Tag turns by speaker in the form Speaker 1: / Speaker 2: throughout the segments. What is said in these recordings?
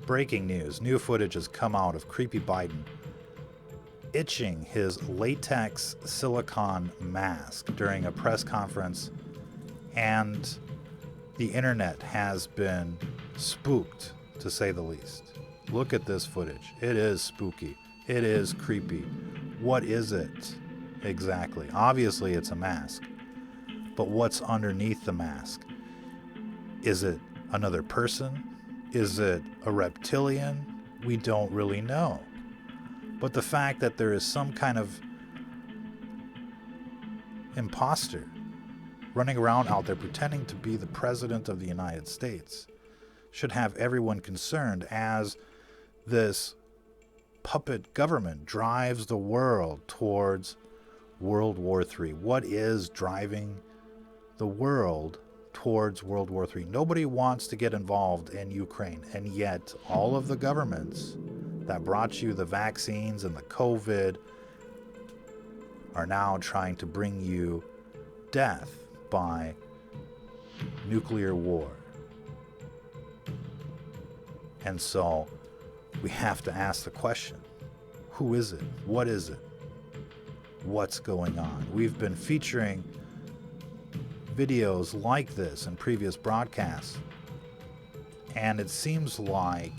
Speaker 1: Breaking news. New footage has come out of creepy Biden itching his latex silicone mask during a press conference, and the internet has been spooked, to say the least. Look at this footage. It is spooky. It is creepy. What is it exactly? Obviously, it's a mask. But what's underneath the mask? Is it another person? Is it a reptilian? We don't really know. But the fact that there is some kind of imposter running around out there pretending to be the President of the United States should have everyone concerned as this puppet government drives the world towards World War III. What is driving the world towards World War III? Nobody wants to get involved in Ukraine, and yet all of the governments that brought you the vaccines and the COVID are now trying to bring you death by nuclear war. And so we have to ask the question, who is it? What is it? What's going on? We've been featuring videos like this in previous broadcasts, and it seems like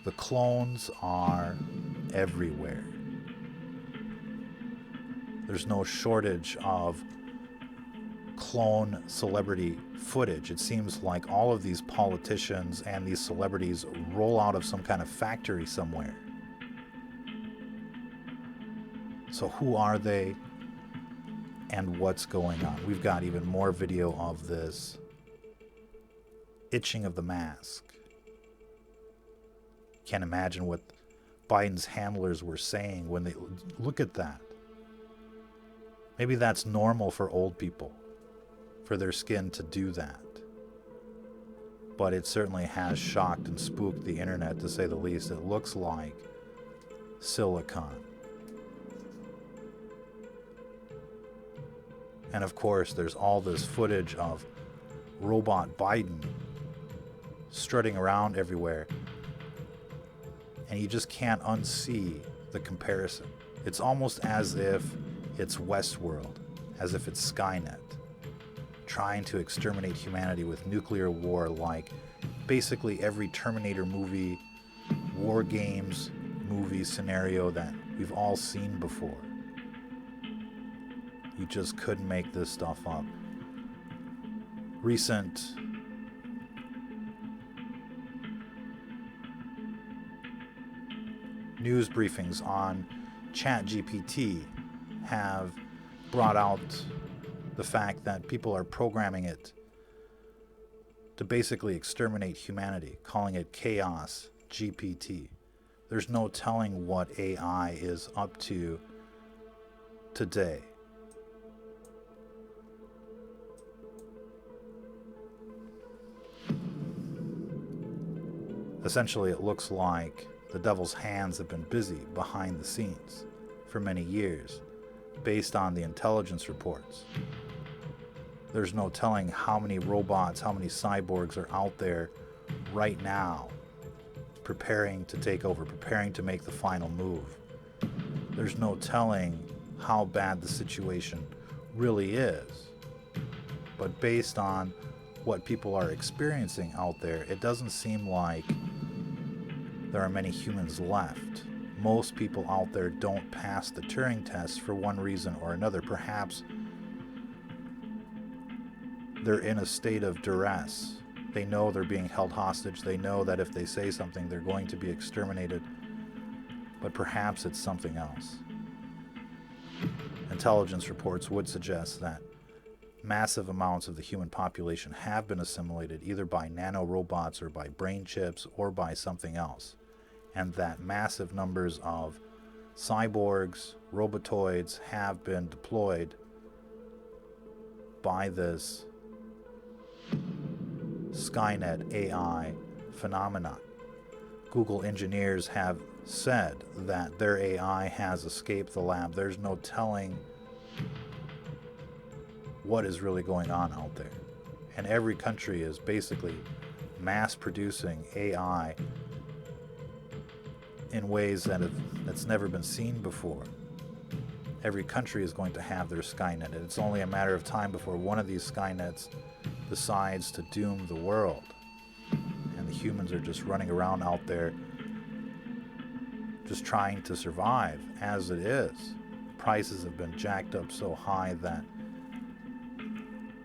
Speaker 1: the clones are everywhere. There's no shortage of clone celebrity footage. It seems like all of these politicians and these celebrities roll out of some kind of factory somewhere. So who are they and what's going on? We've got even more video of this itching of the mask. Can't imagine what Biden's handlers were saying when they look at that. Maybe that's normal for old people, for their skin to do that. But it certainly has shocked and spooked the internet, to say the least. It looks like silicone. And of course, there's all this footage of robot Biden strutting around everywhere. And you just can't unsee the comparison. It's almost as if it's Westworld, as if it's Skynet, trying to exterminate humanity with nuclear war, like basically every Terminator movie, war games movie scenario that we've all seen before. You just couldn't make this stuff up. Recent news briefings on ChatGPT have brought out the fact that people are programming it to basically exterminate humanity, calling it Chaos GPT. There's no telling what AI is up to today. Essentially, it looks like the devil's hands have been busy behind the scenes for many years, based on the intelligence reports. There's no telling how many robots, how many cyborgs are out there right now preparing to take over, preparing to make the final move. There's no telling how bad the situation really is. But based on what people are experiencing out there, it doesn't seem like there are many humans left. Most people out there don't pass the Turing test for one reason or another. Perhaps they're in a state of duress. They know they're being held hostage. They know that if they say something, they're going to be exterminated. But perhaps it's something else. Intelligence reports would suggest that massive amounts of the human population have been assimilated either by nanorobots or by brain chips or by something else. And that massive numbers of cyborgs, robotoids have been deployed by this Skynet AI phenomenon. Google engineers have said that their AI has escaped the lab. There's no telling what is really going on out there. And every country is basically mass producing AI in ways that's never been seen before. Every country is going to have their Skynet, and it's only a matter of time before one of these Skynets decides to doom the world. And the humans are just running around out there just trying to survive as it is. Prices have been jacked up so high that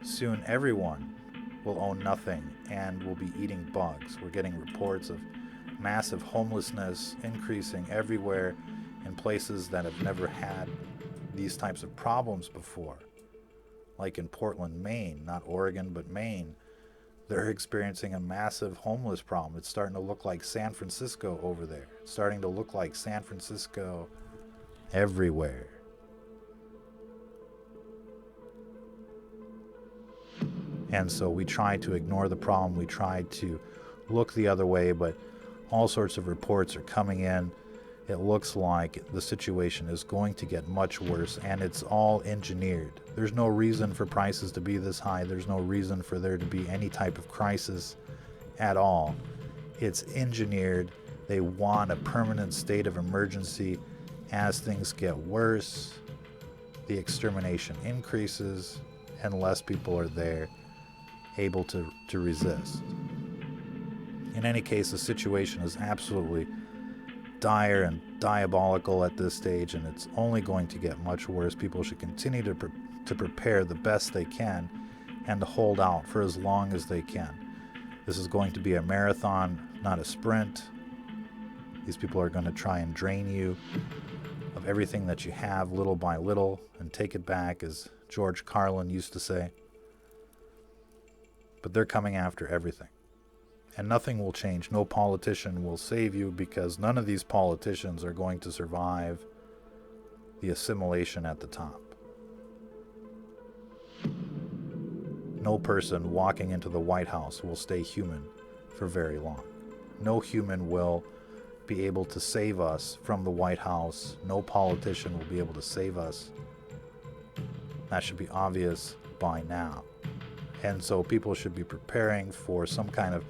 Speaker 1: soon everyone will own nothing and will be eating bugs. We're getting reports of massive homelessness increasing everywhere in places that have never had these types of problems before. Like in Portland, Maine, not Oregon, but Maine, they're experiencing a massive homeless problem. It's starting to look like San Francisco over there. It's starting to look like San Francisco everywhere. And so we try to ignore the problem. We try to look the other way, but all sorts of reports are coming in. It looks like the situation is going to get much worse, and it's all engineered. There's no reason for prices to be this high. There's no reason for there to be any type of crisis at all. It's engineered. They want a permanent state of emergency. As things get worse, the extermination increases, and less people are there able to resist. In any case, the situation is absolutely dire and diabolical at this stage, and it's only going to get much worse. People should continue to prepare the best they can and to hold out for as long as they can. This is going to be a marathon, not a sprint. These people are going to try and drain you of everything that you have little by little and take it back, as George Carlin used to say. But they're coming after everything. And nothing will change. No politician will save you, because none of these politicians are going to survive the assimilation at the top. No person walking into the White House will stay human for very long. No human will be able to save us from the White House. No politician will be able to save us. That should be obvious by now. And so people should be preparing for some kind of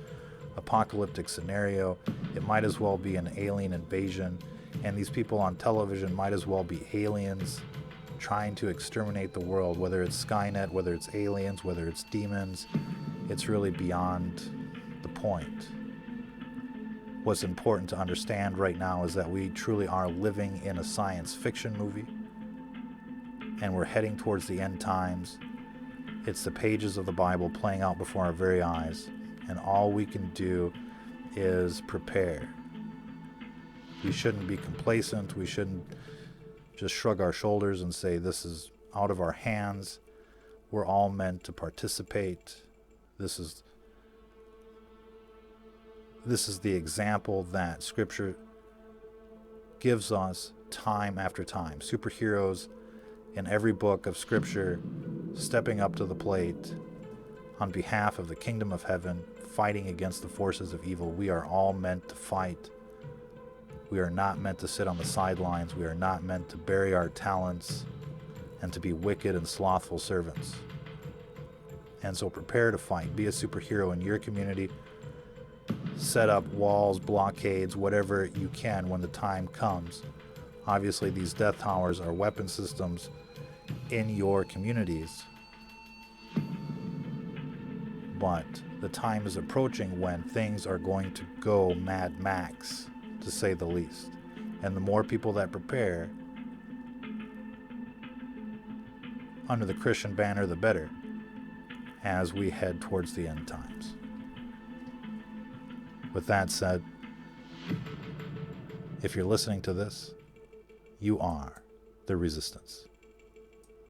Speaker 1: apocalyptic scenario. It might as well be an alien invasion, and these people on television might as well be aliens trying to exterminate the world, whether it's Skynet, whether it's aliens, whether it's demons. It's really beyond the point. What's important to understand right now is that we truly are living in a science fiction movie, and we're heading towards the end times. It's the pages of the Bible playing out before our very eyes, and all we can do is prepare. We shouldn't be complacent. We shouldn't just shrug our shoulders and say this is out of our hands. We're all meant to participate. This is the example that Scripture gives us time after time. Superheroes in every book of Scripture stepping up to the plate on behalf of the kingdom of heaven, fighting against the forces of evil. We are all meant to fight. We are not meant to sit on the sidelines. We are not meant to bury our talents and to be wicked and slothful servants. And so prepare to fight. Be a superhero in your community. Set up walls, blockades, whatever you can when the time comes. Obviously, these death towers are weapon systems in your communities. But the time is approaching when things are going to go Mad Max, to say the least. And the more people that prepare under the Christian banner, the better, as we head towards the end times. With that said, if you're listening to this, you are the resistance.